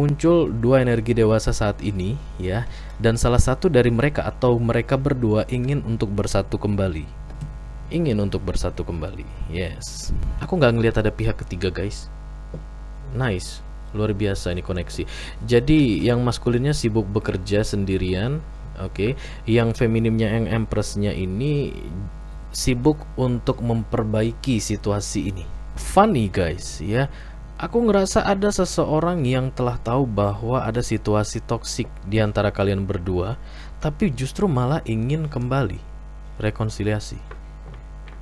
muncul dua energi dewasa saat ini ya, dan salah satu dari mereka atau mereka berdua ingin untuk bersatu kembali. Yes. Aku nggak ngelihat ada pihak ketiga, guys. Nice, luar biasa ini koneksi. Jadi yang maskulinnya sibuk bekerja sendirian, oke. Yang feminimnya yang Empressnya ini sibuk untuk memperbaiki situasi ini. Funny guys ya, aku ngerasa ada seseorang yang telah tahu bahwa ada situasi toksik di antara kalian berdua, tapi justru malah ingin kembali rekonsiliasi.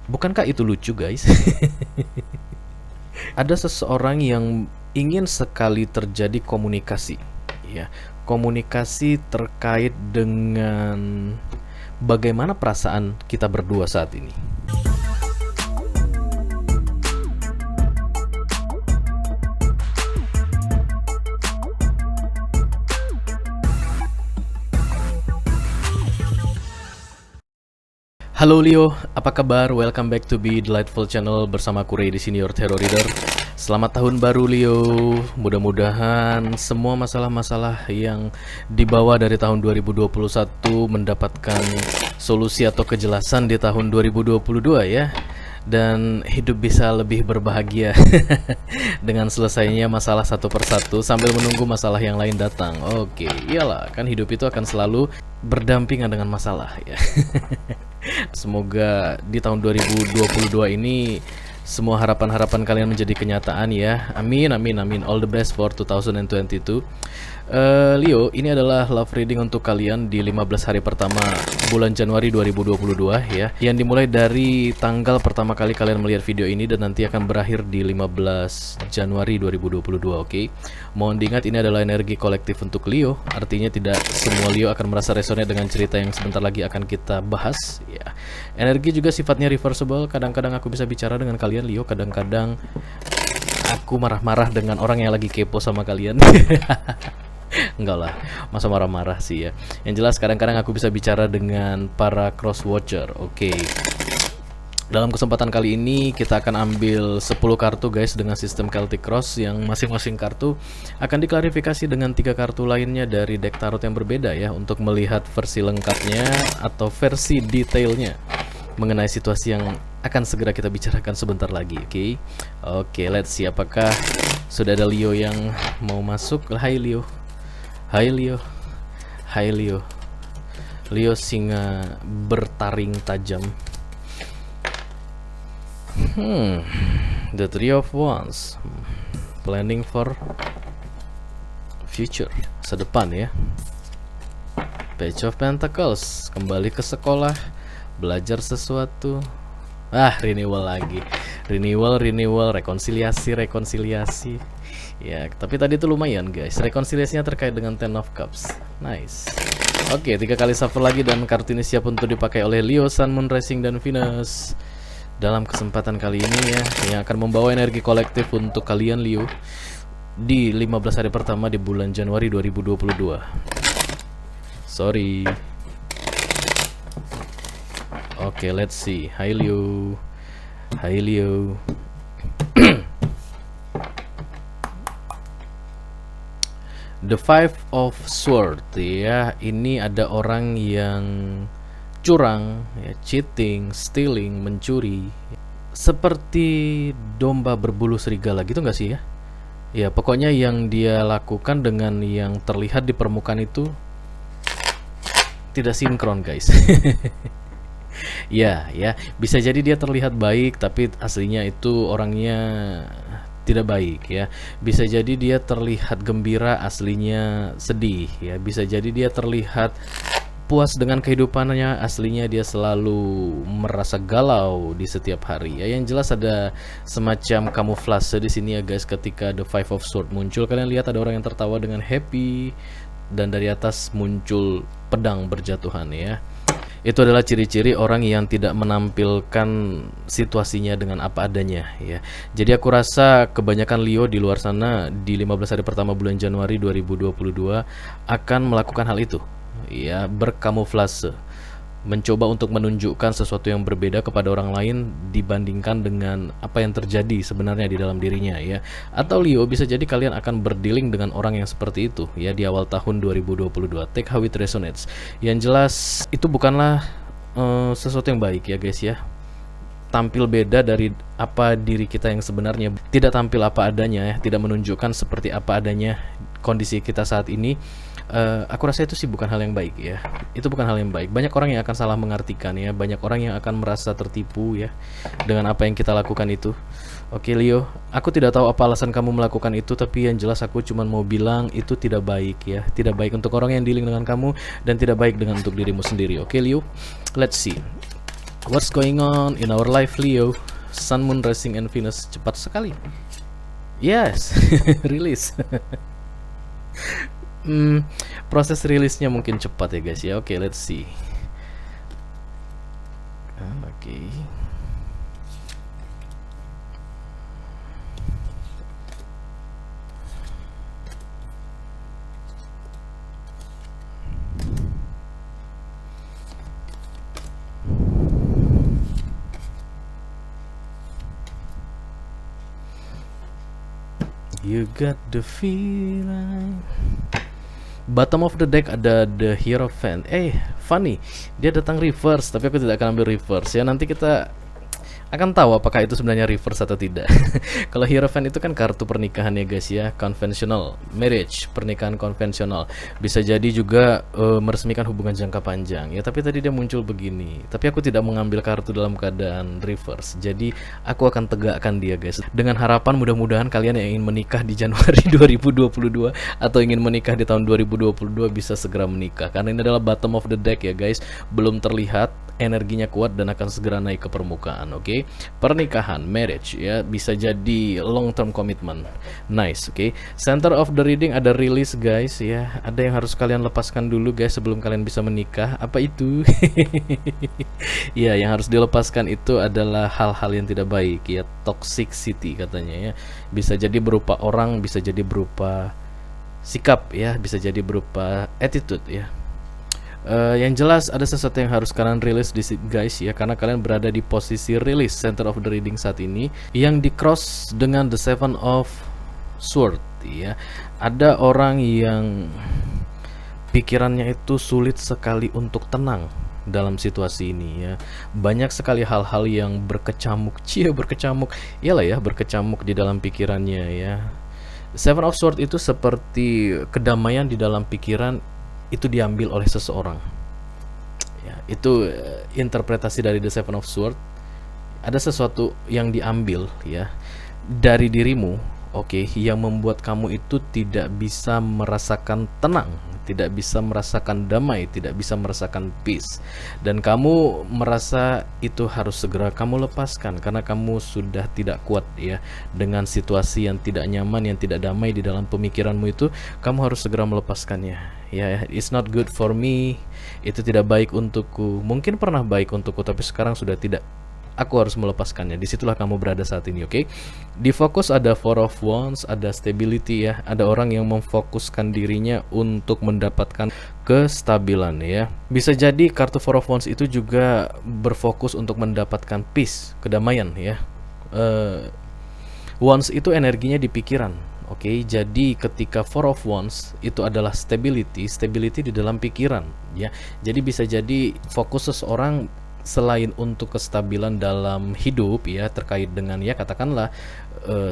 Bukankah itu lucu guys? Ada seseorang yang ingin sekali terjadi komunikasi ya, komunikasi terkait dengan bagaimana perasaan kita berdua saat ini. Halo Leo, apa kabar? Welcome back to Be Delightful Channel bersama aku Ray di sini, your Tarot Reader. Selamat tahun baru Leo. Mudah-mudahan semua masalah-masalah yang dibawa dari tahun 2021 mendapatkan solusi atau kejelasan di tahun 2022 ya. Dan hidup bisa lebih berbahagia dengan selesainya masalah satu persatu sambil menunggu masalah yang lain datang. Oke, iyalah, kan hidup itu akan selalu berdampingan dengan masalah ya. Semoga di tahun 2022 ini semua harapan-harapan kalian menjadi kenyataan ya. Amin, amin, amin. All the best for 2022. Leo, ini adalah love reading untuk kalian di 15 hari pertama bulan Januari 2022 ya, yang dimulai dari tanggal pertama kali kalian melihat video ini dan nanti akan berakhir di 15 Januari 2022. Oke. Mohon diingat ini adalah energi kolektif untuk Leo, artinya tidak semua Leo akan merasa resonate dengan cerita yang sebentar lagi akan kita bahas ya. Energi juga sifatnya reversible. Kadang-kadang aku bisa bicara dengan kalian Leo, kadang-kadang aku marah-marah dengan orang yang lagi kepo sama kalian. Enggak lah, masa marah-marah sih ya. Yang jelas kadang-kadang aku bisa bicara dengan para cross watcher. Oke. Dalam kesempatan kali ini kita akan ambil 10 kartu guys dengan sistem Celtic Cross, yang masing-masing kartu akan diklarifikasi dengan 3 kartu lainnya dari deck tarot yang berbeda ya, untuk melihat versi lengkapnya atau versi detailnya mengenai situasi yang akan segera kita bicarakan sebentar lagi. Oke, let's see apakah sudah ada Leo yang mau masuk. Hai Leo. Hai Leo. Hai Leo. Leo singa bertaring tajam. The Three of Wands. Planning for future, sedepan ya. Page of Pentacles, kembali ke sekolah, belajar sesuatu. Renewal lagi. Renewal, rekonsiliasi. Ya, tapi tadi itu lumayan guys. Rekonsiliasinya terkait dengan Ten of Cups. Nice. Oke, 3 kali shuffle lagi dan kartu ini siap untuk dipakai oleh Leo, Sun, Moon, Rising, dan Venus. Dalam kesempatan kali ini ya, yang akan membawa energi kolektif untuk kalian Leo di 15 hari pertama di bulan Januari 2022. Sorry. Oke, let's see. Hai Leo. Hai Leo. The Five of Swords ya, ini ada orang yang curang ya, cheating, stealing, mencuri, seperti domba berbulu serigala gitu nggak sih ya? Ya pokoknya yang dia lakukan dengan yang terlihat di permukaan itu tidak sinkron guys. Ya, bisa jadi dia terlihat baik tapi aslinya itu orangnya tidak baik ya. Bisa jadi dia terlihat gembira, aslinya sedih ya. Bisa jadi dia terlihat puas dengan kehidupannya, aslinya dia selalu merasa galau di setiap hari ya. Yang jelas ada semacam kamuflase di sini ya guys. Ketika The Five of Swords muncul, kalian lihat ada orang yang tertawa dengan happy dan dari atas muncul pedang berjatuhan ya. Itu adalah ciri-ciri orang yang tidak menampilkan situasinya dengan apa adanya ya. Jadi aku rasa kebanyakan Leo di luar sana di 15 hari pertama bulan Januari 2022 akan melakukan hal itu ya, berkamuflase, mencoba untuk menunjukkan sesuatu yang berbeda kepada orang lain dibandingkan dengan apa yang terjadi sebenarnya di dalam dirinya ya. Atau Leo, bisa jadi kalian akan berdealing dengan orang yang seperti itu ya di awal tahun 2022. Take how it resonates. Yang jelas itu bukanlah sesuatu yang baik ya guys ya. Tampil beda dari apa diri kita yang sebenarnya, tidak tampil apa adanya ya, tidak menunjukkan seperti apa adanya kondisi kita saat ini. Aku rasa itu sih bukan hal yang baik ya. Itu bukan hal yang baik. Banyak orang yang akan salah mengartikan ya. Banyak orang yang akan merasa tertipu ya dengan apa yang kita lakukan itu. Oke Leo, aku tidak tahu apa alasan kamu melakukan itu, tapi yang jelas aku cuma mau bilang itu tidak baik ya. Tidak baik untuk orang yang dealing dengan kamu, dan tidak baik dengan untuk dirimu sendiri. Oke Leo, let's see what's going on in our life Leo. Sun, Moon, Rising, and Venus. Cepat sekali. Yes, rilis. Proses rilisnya mungkin cepat ya guys ya. Oke, let's see. Oke. You got the feeling. Bottom of the deck ada the Hierophant. Funny, dia datang reverse, tapi aku tidak akan ambil reverse ya. Nanti kita akan tahu apakah itu sebenarnya reverse atau tidak. Kalau Hierophant itu kan kartu pernikahan ya guys ya, conventional marriage, pernikahan konvensional. Bisa jadi juga meresmikan hubungan jangka panjang ya, tapi tadi dia muncul begini. Tapi aku tidak mengambil kartu dalam keadaan reverse. Jadi aku akan tegakkan dia guys. Dengan harapan mudah-mudahan kalian yang ingin menikah di Januari 2022 atau ingin menikah di tahun 2022 bisa segera menikah. Karena ini adalah bottom of the deck ya guys. Belum terlihat, energinya kuat dan akan segera naik ke permukaan. Oke. Pernikahan, marriage ya, bisa jadi long term commitment. Nice, oke. Center of the reading ada release guys ya. Ada yang harus kalian lepaskan dulu guys sebelum kalian bisa menikah. Apa itu? Ya, yang harus dilepaskan itu adalah hal-hal yang tidak baik ya, toxicity katanya ya. Bisa jadi berupa orang, bisa jadi berupa sikap ya, bisa jadi berupa attitude ya. Yang jelas ada sesuatu yang harus kalian rilis di guys ya, karena kalian berada di posisi rilis center of the reading saat ini yang di cross dengan the seven of sword ya. Ada orang yang pikirannya itu sulit sekali untuk tenang dalam situasi ini ya. Banyak sekali hal-hal yang berkecamuk, iyalah ya, berkecamuk di dalam pikirannya ya. Seven of sword itu seperti kedamaian di dalam pikiran itu diambil oleh seseorang ya. Itu interpretasi dari the seven of sword. Ada sesuatu yang diambil ya dari dirimu, oke, yang membuat kamu itu tidak bisa merasakan tenang, tidak bisa merasakan damai, tidak bisa merasakan peace, dan kamu merasa itu harus segera kamu lepaskan karena kamu sudah tidak kuat ya dengan situasi yang tidak nyaman, yang tidak damai di dalam pemikiranmu itu. Kamu harus segera melepaskannya ya. It's not good for me, itu tidak baik untukku. Mungkin pernah baik untukku tapi sekarang sudah tidak. Aku harus melepaskannya. Disitulah kamu berada saat ini, oke? Di fokus ada Four of Wands, ada stability ya. Ada orang yang memfokuskan dirinya untuk mendapatkan kestabilan ya. Bisa jadi kartu Four of Wands itu juga berfokus untuk mendapatkan peace, kedamaian ya. Wands itu energinya di pikiran. Oke, jadi ketika Four of Wands itu adalah stability di dalam pikiran ya. Jadi bisa jadi fokus seseorang selain untuk kestabilan dalam hidup ya, terkait dengan ya katakanlah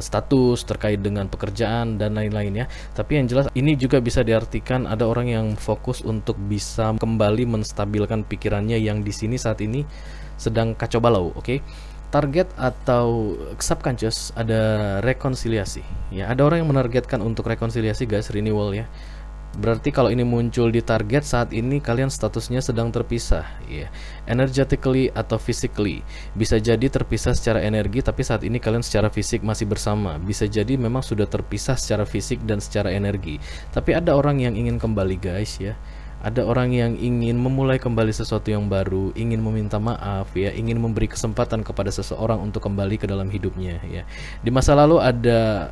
status, terkait dengan pekerjaan dan lain-lain ya. Tapi yang jelas ini juga bisa diartikan ada orang yang fokus untuk bisa kembali menstabilkan pikirannya yang di sini saat ini sedang kacau balau, oke? Target atau subconscious ada rekonsiliasi ya. Ada orang yang menargetkan untuk rekonsiliasi guys, renewal ya. Berarti kalau ini muncul di target saat ini kalian statusnya sedang terpisah ya. Energetically atau physically. Bisa jadi terpisah secara energi tapi saat ini kalian secara fisik masih bersama. Bisa jadi memang sudah terpisah secara fisik dan secara energi. Tapi ada orang yang ingin kembali guys ya. Ada orang yang ingin memulai kembali sesuatu yang baru, ingin meminta maaf ya, ingin memberi kesempatan kepada seseorang untuk kembali ke dalam hidupnya ya. Di masa lalu ada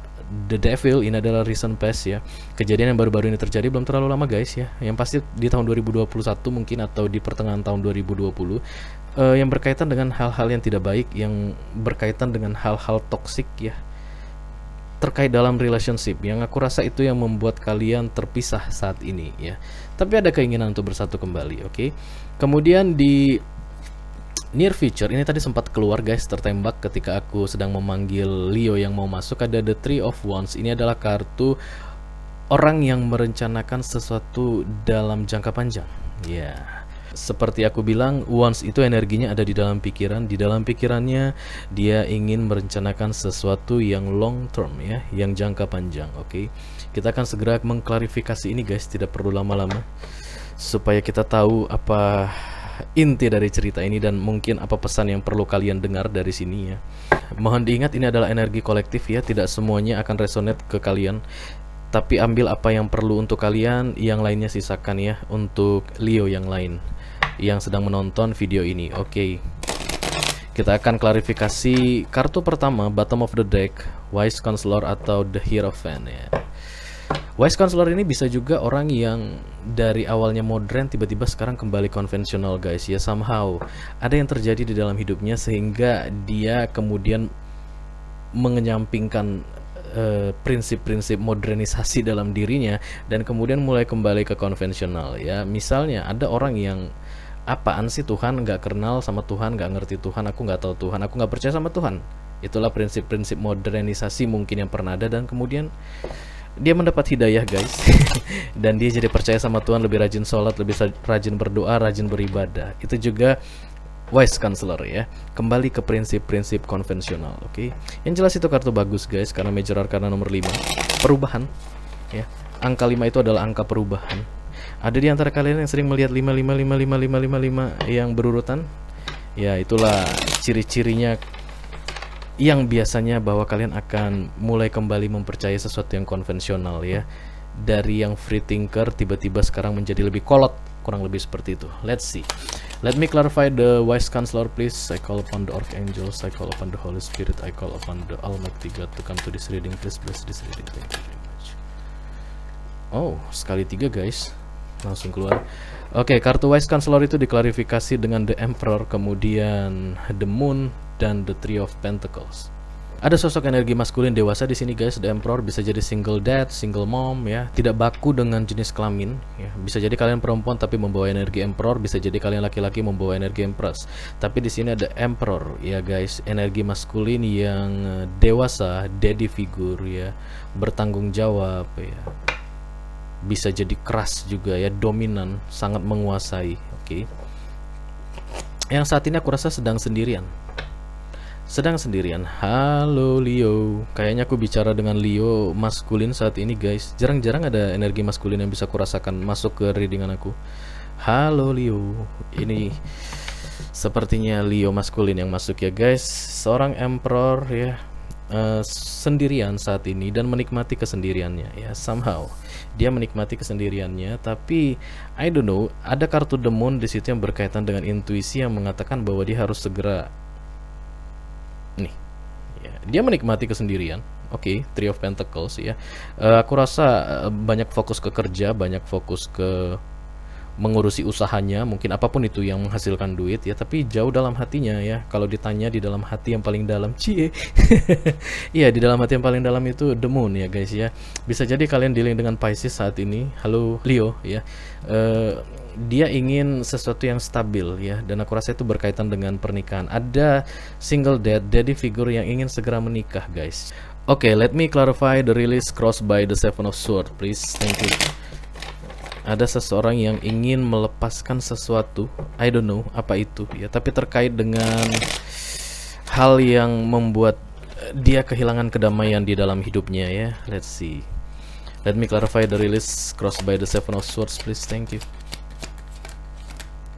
The Devil ini adalah recent past ya. Kejadian yang baru-baru ini terjadi, belum terlalu lama guys ya. Yang pasti di tahun 2021 mungkin, atau di pertengahan tahun 2020, yang berkaitan dengan hal-hal yang tidak baik, yang berkaitan dengan hal-hal toksik ya, terkait dalam relationship, yang aku rasa itu yang membuat kalian terpisah saat ini ya. Tapi ada keinginan untuk bersatu kembali, oke? Kemudian di near future ini tadi sempat keluar guys, tertembak ketika aku sedang memanggil Leo yang mau masuk. Ada the Three of Wands. Ini adalah kartu orang yang merencanakan sesuatu dalam jangka panjang ya. Seperti aku bilang, Wands itu energinya ada di dalam pikiran. Di dalam pikirannya dia ingin merencanakan sesuatu yang long term ya, yang jangka panjang. Oke, kita akan segera mengklarifikasi ini guys, tidak perlu lama-lama, supaya kita tahu apa inti dari cerita ini dan mungkin apa pesan yang perlu kalian dengar dari sini ya. Mohon diingat, ini adalah energi kolektif ya, tidak semuanya akan resonate ke kalian. Tapi ambil apa yang perlu untuk kalian, yang lainnya sisakan ya untuk Leo yang lain yang sedang menonton video ini. Oke, kita akan klarifikasi kartu pertama, bottom of the deck, Wise Counselor atau the Hierophant ya. Wise Counselor ini bisa juga orang yang dari awalnya modern tiba-tiba sekarang kembali konvensional guys ya. Somehow ada yang terjadi di dalam hidupnya sehingga dia kemudian mengenyampingkan prinsip-prinsip modernisasi dalam dirinya dan kemudian mulai kembali ke konvensional ya. Misalnya ada orang yang, apaan sih Tuhan, nggak kenal sama Tuhan, nggak ngerti Tuhan, aku nggak tahu Tuhan, aku nggak percaya sama Tuhan. Itulah prinsip-prinsip modernisasi mungkin yang pernah ada, dan kemudian dia mendapat hidayah guys dan dia jadi percaya sama Tuhan, lebih rajin sholat, lebih rajin berdoa, rajin beribadah. Itu juga Wise Counselor ya, kembali ke prinsip-prinsip konvensional. Oke, yang jelas itu kartu bagus guys, karena Major Arcana nomor 5, perubahan ya. Angka 5 itu adalah angka perubahan. Ada di antara kalian yang sering melihat 5 5 5 5 5 5 5 yang berurutan ya, itulah ciri-cirinya yang biasanya bahwa kalian akan mulai kembali mempercayai sesuatu yang konvensional ya. Dari yang free thinker tiba-tiba sekarang menjadi lebih kolot, kurang lebih seperti itu. Let's see. Let me clarify the Wise Counselor please. I call upon the Archangels, I call upon the Holy Spirit, I call upon the Almighty God to come to this reading. Please bless this reading. Thank you very much. Oh, sekali 3 guys, langsung keluar. Oke, kartu Wise Counselor itu diklarifikasi dengan the Emperor, kemudian the Moon, dan the Three of Pentacles. Ada sosok energi maskulin dewasa di sini guys. The Emperor bisa jadi single dad, single mom ya, tidak baku dengan jenis kelamin ya. Bisa jadi kalian perempuan tapi membawa energi Emperor, bisa jadi kalian laki-laki membawa energi Empress. Tapi di sini ada Emperor ya guys, energi maskulin yang dewasa, daddy figure ya, bertanggung jawab ya. Bisa jadi keras juga ya, dominan, sangat menguasai. Oke. Yang saat ini aku rasa sedang sendirian. Halo Leo, kayaknya aku bicara dengan Leo maskulin saat ini guys. Jarang-jarang ada energi maskulin yang bisa kurasakan masuk ke readingan aku. Halo Leo, ini sepertinya Leo maskulin yang masuk ya guys. Seorang Emperor ya, sendirian saat ini dan menikmati kesendiriannya ya. Somehow dia menikmati kesendiriannya, tapi I don't know, ada kartu The Moon di situ yang berkaitan dengan intuisi yang mengatakan bahwa dia harus segera nih ya, dia menikmati kesendirian. Oke, Three of Pentacles ya. Aku rasa banyak fokus ke kerja, banyak fokus ke mengurusi usahanya, mungkin apapun itu yang menghasilkan duit ya, tapi jauh dalam hatinya ya. Kalau ditanya di dalam hati yang paling dalam, cie iya, di dalam hati yang paling dalam itu The Moon ya guys ya. Bisa jadi kalian dealing dengan Pisces saat ini. Halo Leo ya. Dia ingin sesuatu yang stabil ya, dan aku rasa itu berkaitan dengan pernikahan. Ada single dad, daddy figure yang ingin segera menikah guys. Oke, let me clarify the release crossed by the Seven of Swords please. Thank you. Ada seseorang yang ingin melepaskan sesuatu, I don't know apa itu ya, tapi terkait dengan hal yang membuat dia kehilangan kedamaian di dalam hidupnya ya. Let's see. Let me clarify the release crossed by the Seven of Swords please. Thank you.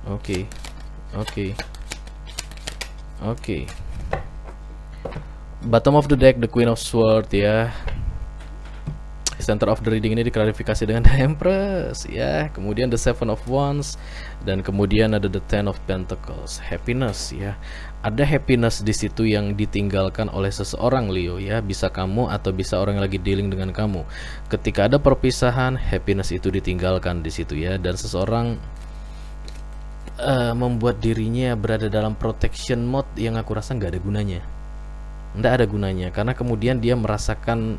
Oke. Bottom of the deck, the Queen of Swords ya. center of the reading ini diklarifikasi dengan the Empress ya. Kemudian the Seven of Wands, dan kemudian ada the Ten of Pentacles, happiness ya. Ada happiness di situ yang ditinggalkan oleh seseorang, Leo ya. Bisa kamu atau bisa orang yang lagi dealing dengan kamu. Ketika ada perpisahan, happiness itu ditinggalkan di situ ya, dan seseorang membuat dirinya berada dalam protection mode yang aku rasa nggak ada gunanya. Nggak ada gunanya, karena kemudian dia merasakan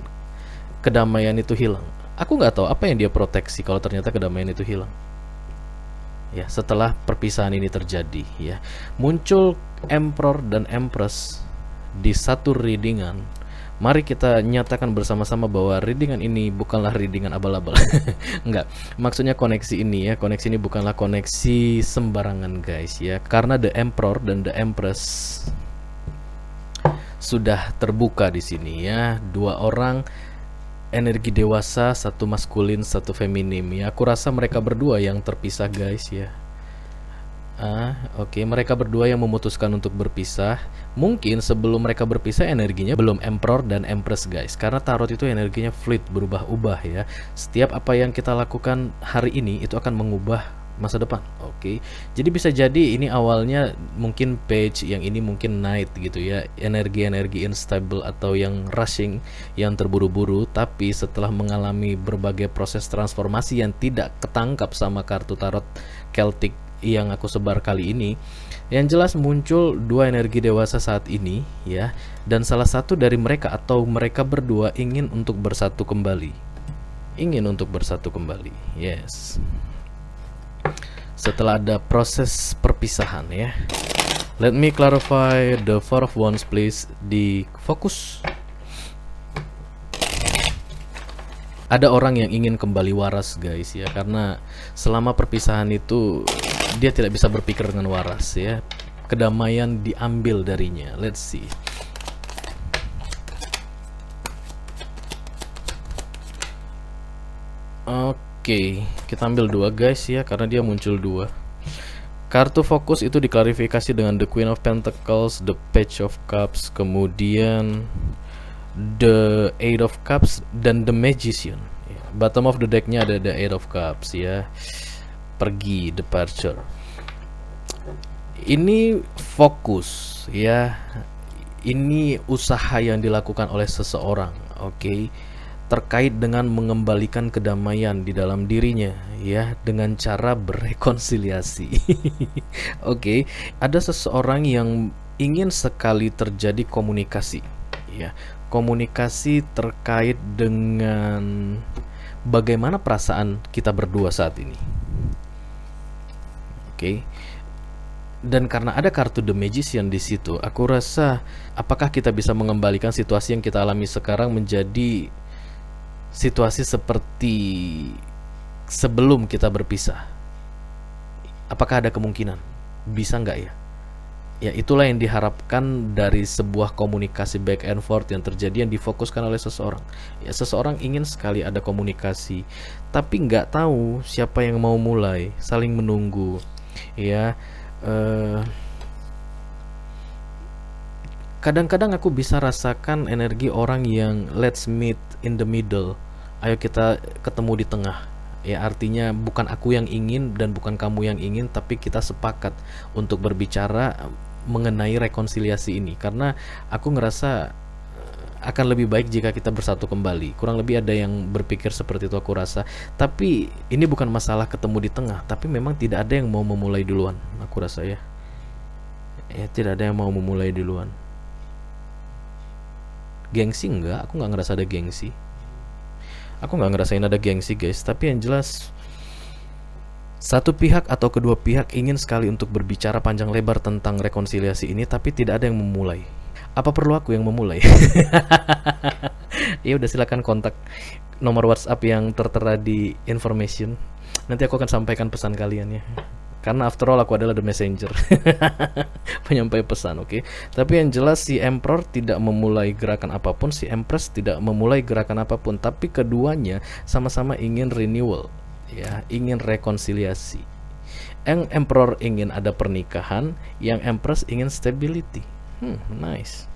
kedamaian itu hilang. Aku nggak tahu apa yang dia proteksi kalau ternyata kedamaian itu hilang. Ya, setelah perpisahan ini terjadi ya, muncul Emperor dan Empress di satu readingan. Mari kita nyatakan bersama-sama bahwa readingan ini bukanlah readingan abal-abal. Enggak, maksudnya koneksi ini ya, koneksi ini bukanlah koneksi sembarangan guys ya, karena the Emperor dan the Empress sudah terbuka di sini ya. Dua orang energi dewasa, satu maskulin, satu feminim ya. Aku rasa mereka berdua yang terpisah guys ya. Oke, mereka berdua yang memutuskan untuk berpisah. Mungkin sebelum mereka berpisah energinya belum Emperor dan Empress guys, karena tarot itu energinya fluid, berubah-ubah ya. Setiap apa yang kita lakukan hari ini itu akan mengubah masa depan. Oke, jadi bisa jadi ini awalnya mungkin page, yang ini mungkin night gitu ya, energi-energi unstable atau yang rushing, yang terburu-buru. Tapi setelah mengalami berbagai proses transformasi yang tidak ketangkap sama kartu tarot Celtic yang aku sebar kali ini, yang jelas muncul dua energi dewasa saat ini ya, dan salah satu dari mereka atau mereka berdua ingin untuk bersatu kembali, yes, setelah ada proses perpisahan ya. Let me clarify the Four of Wands please, di fokus. Ada orang yang ingin kembali waras guys ya, karena selama perpisahan itu dia tidak bisa berpikir dengan waras ya. Kedamaian diambil darinya. Let's see. Oke, kita ambil dua guys ya, karena dia muncul dua. Kartu fokus itu diklarifikasi dengan the Queen of Pentacles, the Page of Cups, kemudian the Eight of Cups, dan the Magician. Bottom of the decknya ada the Eight of Cups ya. Pergi, departure. Ini fokus ya. Ini usaha yang dilakukan oleh seseorang, oke, terkait dengan mengembalikan kedamaian di dalam dirinya ya, dengan cara berrekonsiliasi. Oke, ada seseorang yang ingin sekali terjadi komunikasi ya. Komunikasi terkait dengan bagaimana perasaan kita berdua saat ini. Oke. Dan karena ada kartu The Magician di situ, aku rasa apakah kita bisa mengembalikan situasi yang kita alami sekarang menjadi situasi seperti sebelum kita berpisah? Apakah ada kemungkinan? Bisa nggak ya? Ya, itulah yang diharapkan dari sebuah komunikasi back and forth yang terjadi, yang difokuskan oleh seseorang. Ya, seseorang ingin sekali ada komunikasi, tapi nggak tahu siapa yang mau mulai, saling menunggu. Ya, kadang-kadang aku bisa rasakan energi orang yang let's meet in the middle. Ayo kita ketemu di tengah. Ya, artinya bukan aku yang ingin dan bukan kamu yang ingin, tapi kita sepakat untuk berbicara mengenai rekonsiliasi ini, karena aku ngerasa akan lebih baik jika kita bersatu kembali. Kurang lebih ada yang berpikir seperti itu aku rasa. Tapi ini bukan masalah ketemu di tengah, tapi memang tidak ada yang mau memulai duluan, aku rasa ya. Ya, tidak ada yang mau memulai duluan. Gengsi enggak, aku nggak ngerasa ada gengsi. Aku nggak ngerasain ada gengsi guys, tapi yang jelas satu pihak atau kedua pihak ingin sekali untuk berbicara panjang lebar tentang rekonsiliasi ini, tapi tidak ada yang memulai. Apa perlu aku yang memulai? Ya udah, silakan kontak nomor WhatsApp yang tertera di information. Nanti aku akan sampaikan pesan kalian ya. Karena after all aku adalah the messenger. Penyampai pesan, oke. Tapi yang jelas si Emperor tidak memulai gerakan apapun, si Empress tidak memulai gerakan apapun, tapi keduanya sama-sama ingin renewal. Ya, ingin rekonsiliasi. Yang Emperor ingin ada pernikahan, yang Empress ingin stability. Nice.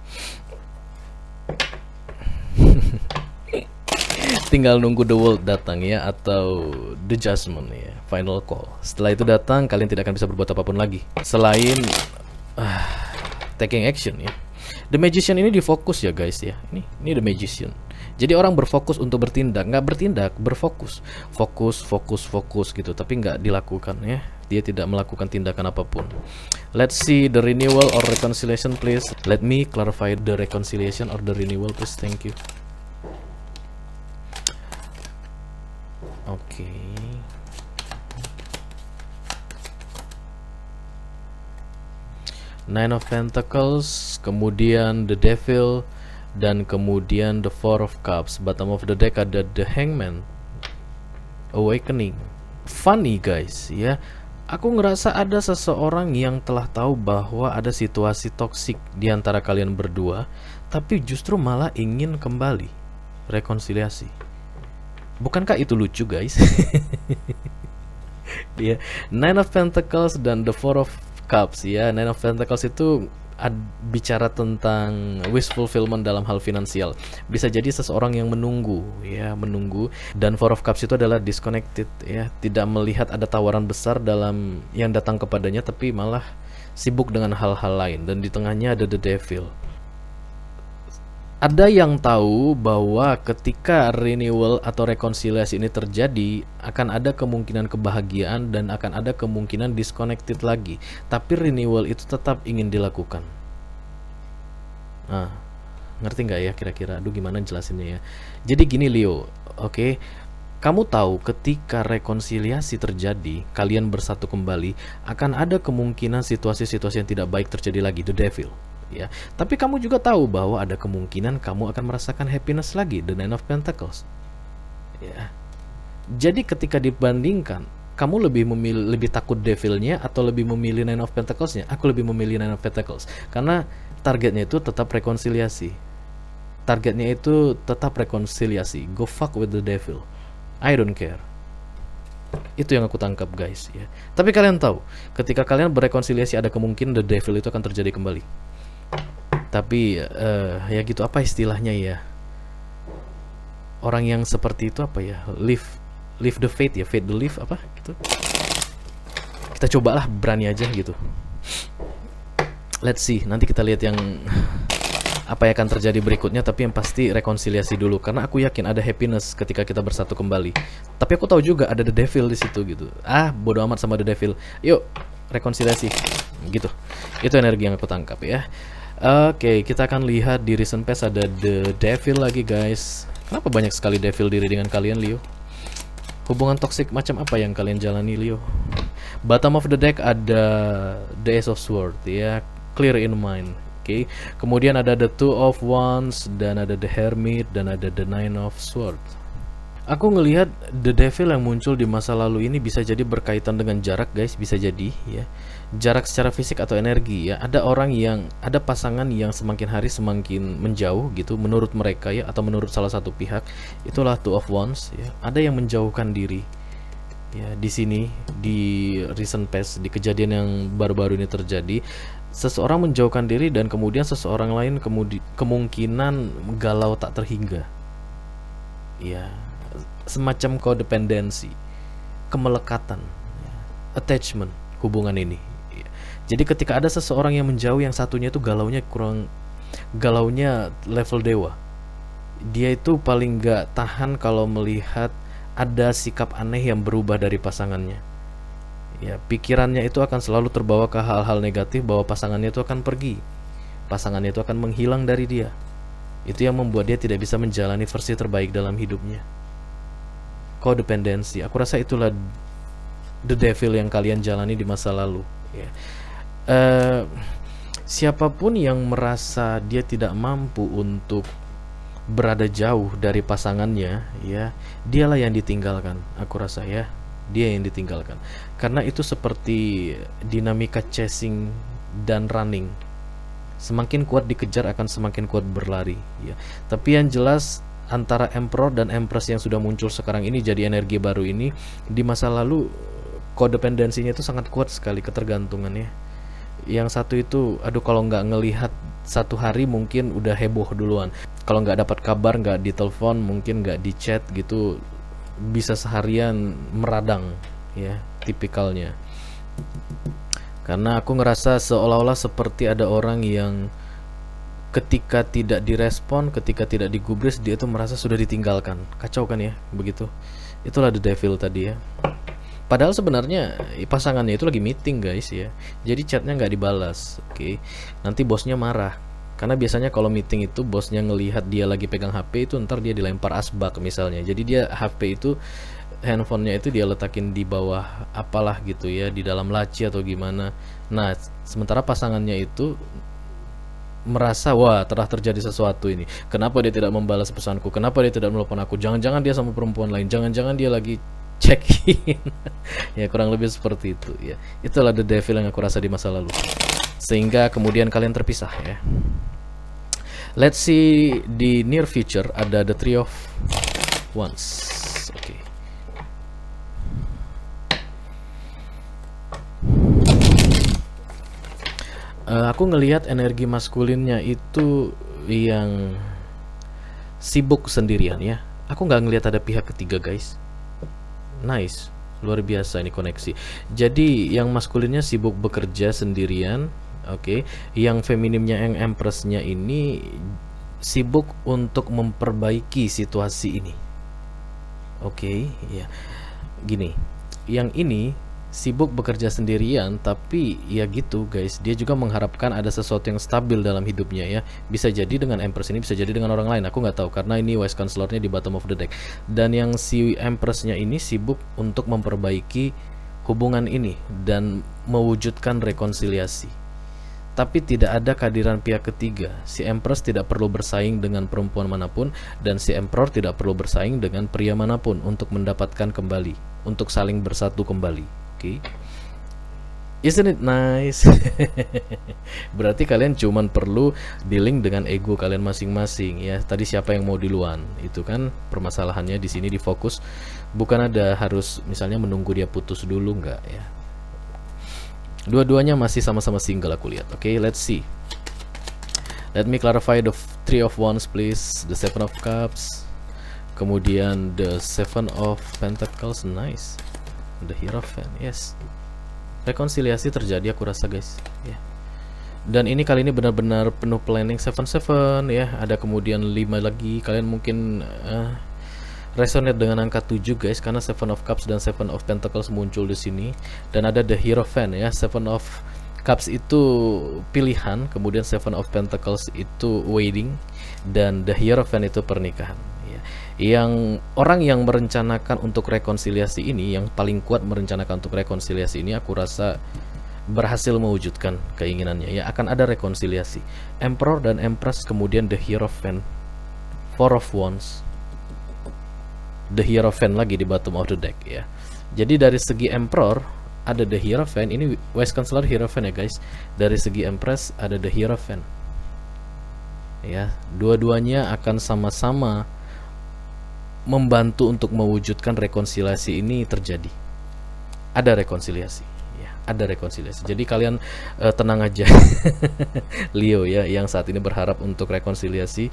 tinggal nunggu the world datang ya, atau the judgment ya, final call. Setelah itu datang, kalian tidak akan bisa berbuat apapun lagi selain taking action ya. The Magician ini difokus ya guys ya. Ini The Magician. Jadi orang berfokus untuk bertindak, nggak bertindak, berfokus, fokus gitu, tapi nggak dilakukan ya. Dia tidak melakukan tindakan apapun. Let's see the renewal or reconciliation, please. Let me clarify the reconciliation or the renewal, please. Thank you. Oke. Nine of Pentacles, kemudian the Devil, dan kemudian the Four of Cups. Bottom of the deck ada the Hangman, Awakening. Funny guys ya, aku ngerasa ada seseorang yang telah tahu bahwa ada situasi toksik di antara kalian berdua, tapi justru malah ingin kembali rekonsiliasi. Bukankah itu lucu guys? Ya, Nine of Pentacles dan the Four of Cups ya. Nine of Pentacles itu bicara tentang wish fulfillment dalam hal finansial. Bisa jadi seseorang yang menunggu ya, menunggu. Dan Four of Cups itu adalah disconnected ya, tidak melihat ada tawaran besar dalam yang datang kepadanya, tapi malah sibuk dengan hal-hal lain. Dan di tengahnya ada the Devil. Ada yang tahu bahwa ketika renewal atau rekonsiliasi ini terjadi, akan ada kemungkinan kebahagiaan dan akan ada kemungkinan disconnected lagi. Tapi renewal itu tetap ingin dilakukan. Nah, ngerti nggak ya kira-kira? Aduh, gimana jelasinnya ya? Jadi gini Leo, oke? Kamu tahu ketika rekonsiliasi terjadi, kalian bersatu kembali, akan ada kemungkinan situasi-situasi yang tidak baik terjadi lagi, the Devil. Ya, tapi kamu juga tahu bahwa ada kemungkinan kamu akan merasakan happiness lagi, the Nine of Pentacles. Ya. Jadi ketika dibandingkan, kamu lebih takut devilnya atau lebih memilih Nine of Pentaclesnya? Aku lebih memilih Nine of Pentacles karena targetnya itu tetap rekonsiliasi. Targetnya itu tetap rekonsiliasi. Go fuck with the devil. I don't care. Itu yang aku tangkap guys ya. Tapi kalian tahu, ketika kalian berekonsiliasi ada kemungkinan the devil itu akan terjadi kembali. Tapi ya gitu, apa istilahnya ya, orang yang seperti itu apa ya, live the faith ya, faith the live apa gitu. Kita cobalah berani aja gitu. Let's see, nanti kita lihat yang apa yang akan terjadi berikutnya. Tapi yang pasti rekonsiliasi dulu, karena aku yakin ada happiness ketika kita bersatu kembali. Tapi aku tahu juga ada the devil di situ gitu. Bodo amat sama the devil, yuk rekonsiliasi gitu. Itu energi yang aku tangkap ya. Oke, kita akan lihat di recent past ada the devil lagi guys. Kenapa banyak sekali devil diri dengan kalian Leo? Hubungan toksik macam apa yang kalian jalani Leo? Bottom of the deck ada the Ace of Swords ya, clear in mind. Oke, kemudian ada the Two of Wands, dan ada the Hermit, dan ada the Nine of Swords. Aku ngelihat the devil yang muncul di masa lalu ini bisa jadi berkaitan dengan jarak guys, bisa jadi ya. Jarak secara fisik atau energi ya. Ada pasangan yang semakin hari semakin menjauh gitu menurut mereka ya, atau menurut salah satu pihak. Itulah Two of Wands ya. Ada yang menjauhkan diri. Ya, di sini di recent past, di kejadian yang baru-baru ini terjadi, seseorang menjauhkan diri dan kemudian seseorang lain kemungkinan galau tak terhingga. Ya, semacam codependency, kemelekatan, ya, attachment hubungan ini. Ya. Jadi ketika ada seseorang yang menjauh, yang satunya itu galaunya level dewa. Dia itu paling gak tahan kalau melihat ada sikap aneh yang berubah dari pasangannya. Ya, pikirannya itu akan selalu terbawa ke hal-hal negatif, bahwa pasangannya itu akan pergi, pasangannya itu akan menghilang dari dia. Itu yang membuat dia tidak bisa menjalani versi terbaik dalam hidupnya. Codependency, aku rasa itulah the devil yang kalian jalani di masa lalu ya. Siapapun yang merasa dia tidak mampu untuk berada jauh dari pasangannya ya, dialah yang ditinggalkan, aku rasa ya. Dia yang ditinggalkan, karena itu seperti dinamika chasing dan running. Semakin kuat dikejar akan semakin kuat berlari ya. Tapi yang jelas antara Emperor dan Empress yang sudah muncul sekarang ini jadi energi baru ini, di masa lalu kodependensinya itu sangat kuat sekali, ketergantungannya. Yang satu itu, aduh, kalau nggak ngelihat satu hari mungkin udah heboh duluan. Kalau nggak dapat kabar, nggak ditelepon, mungkin nggak di chat gitu, bisa seharian meradang ya, tipikalnya. Karena aku ngerasa seolah-olah seperti ada orang yang ketika tidak direspon, ketika tidak digubris, dia tuh merasa sudah ditinggalkan. Kacau kan ya, begitu. Itulah the devil tadi ya. Padahal sebenarnya pasangannya itu lagi meeting guys ya. Jadi chatnya nggak dibalas. Oke. Nanti bosnya marah. Karena biasanya kalau meeting itu bosnya ngelihat dia lagi pegang HP itu, ntar dia dilempar asbak misalnya. Jadi dia HP itu, handphonenya itu dia letakin di bawah apalah gitu ya, di dalam laci atau gimana. Nah, sementara pasangannya itu merasa, wah telah terjadi sesuatu ini. Kenapa dia tidak membalas pesanku? Kenapa dia tidak menelepon aku? Jangan-jangan dia sama perempuan lain. Jangan-jangan dia lagi check in. Ya kurang lebih seperti itu ya. Itulah the devil yang aku rasa di masa lalu. Sehingga kemudian kalian terpisah ya. Let's see di near future ada the Three of Wands. Oke. Aku ngelihat energi maskulinnya itu yang sibuk sendirian ya. Aku nggak ngelihat ada pihak ketiga guys. Nice, luar biasa ini koneksi. Jadi yang maskulinnya sibuk bekerja sendirian, oke. Yang feminimnya, yang empressnya ini sibuk untuk memperbaiki situasi ini. Oke, ya. Gini, yang ini sibuk bekerja sendirian, tapi ya gitu guys, dia juga mengharapkan ada sesuatu yang stabil dalam hidupnya ya. Bisa jadi dengan Empress ini, bisa jadi dengan orang lain, aku nggak tahu karena ini Wise Counselor-nya di bottom of the deck. Dan yang si Empress-nya ini sibuk untuk memperbaiki hubungan ini dan mewujudkan rekonsiliasi. Tapi tidak ada kehadiran pihak ketiga. Si Empress tidak perlu bersaing dengan perempuan manapun, dan si Emperor tidak perlu bersaing dengan pria manapun untuk mendapatkan kembali, untuk saling bersatu kembali. Okay. Isn't it nice? Berarti kalian cuman perlu dealing dengan ego kalian masing-masing ya. Tadi siapa yang mau duluan? Itu kan permasalahannya di sini, difokus. Bukan ada harus misalnya menunggu dia putus dulu, enggak ya. Dua-duanya masih sama-sama single aku lihat. Oke, let's see. Let me clarify the Three of Wands please. The Seven of Cups. Kemudian the Seven of Pentacles, nice. The Hierophant, yes. Rekonsiliasi terjadi aku rasa guys ya. Dan ini kali ini benar-benar penuh planning. 7-7 ya. Ada kemudian 5 lagi. Kalian mungkin resonate dengan angka 7 guys, karena Seven of Cups dan Seven of Pentacles muncul di sini. Dan ada the Hierophant ya. Seven of Cups itu pilihan, kemudian Seven of Pentacles itu waiting, dan the Hierophant itu pernikahan. Yang orang yang merencanakan untuk rekonsiliasi ini, yang paling kuat merencanakan untuk rekonsiliasi ini, aku rasa berhasil mewujudkan keinginannya ya. Akan ada rekonsiliasi. Emperor dan Empress, kemudian the Hierophant, Four of Wands, the Hierophant lagi di bottom of the deck ya. Jadi dari segi Emperor ada the Hierophant, ini Wise Counselor Hierophant ya guys. Dari segi Empress ada the Hierophant ya. Dua-duanya akan sama-sama membantu untuk mewujudkan rekonsiliasi ini terjadi. Ada rekonsiliasi ya, ada rekonsiliasi. Jadi kalian tenang aja. Leo ya, yang saat ini berharap untuk rekonsiliasi,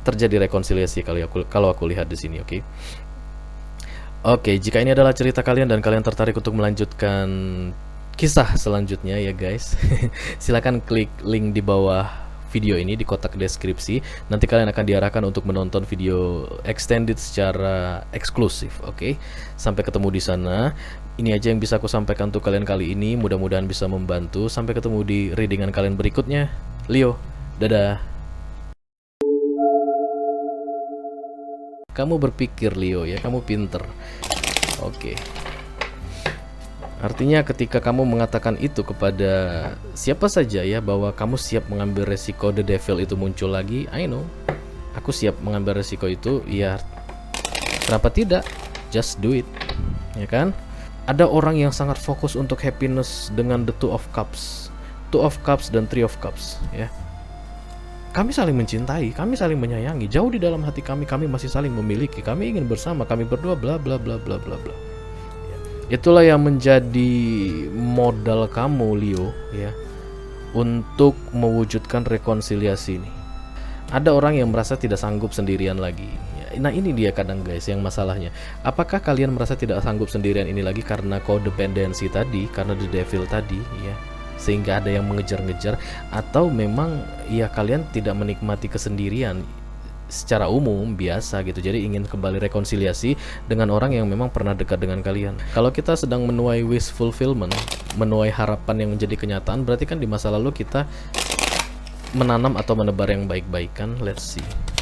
terjadi rekonsiliasi kalau aku lihat di sini, oke. Oke, jika ini adalah cerita kalian dan kalian tertarik untuk melanjutkan kisah selanjutnya ya guys, silakan klik link di bawah video ini di kotak deskripsi. Nanti kalian akan diarahkan untuk menonton video extended secara eksklusif. Oke, sampai ketemu di sana. Ini aja yang bisa aku sampaikan untuk kalian kali ini. Mudah-mudahan bisa membantu. Sampai ketemu di readingan kalian berikutnya. Leo, dadah. Kamu berpikir Leo ya, kamu pinter. Oke. Artinya ketika kamu mengatakan itu kepada siapa saja ya, bahwa kamu siap mengambil resiko the devil itu muncul lagi, I know, aku siap mengambil resiko itu, ya kenapa tidak, just do it, ya kan. Ada orang yang sangat fokus untuk happiness dengan the Two of Cups dan Three of Cups ya. Kami saling mencintai, kami saling menyayangi, jauh di dalam hati kami masih saling memiliki, kami ingin bersama, kami berdua bla bla bla bla bla bla. Itulah yang menjadi modal kamu Leo ya, untuk mewujudkan rekonsiliasi ini. Ada orang yang merasa tidak sanggup sendirian lagi. Nah ini dia kadang guys yang masalahnya. Apakah kalian merasa tidak sanggup sendirian ini lagi karena codependency tadi, karena the devil tadi ya, sehingga ada yang mengejar-ngejar, atau memang ya kalian tidak menikmati kesendirian secara umum biasa gitu, jadi ingin kembali rekonsiliasi dengan orang yang memang pernah dekat dengan kalian. Kalau kita sedang menuai wish fulfillment, menuai harapan yang menjadi kenyataan, berarti kan di masa lalu kita menanam atau menebar yang baik-baik kan. Let's see.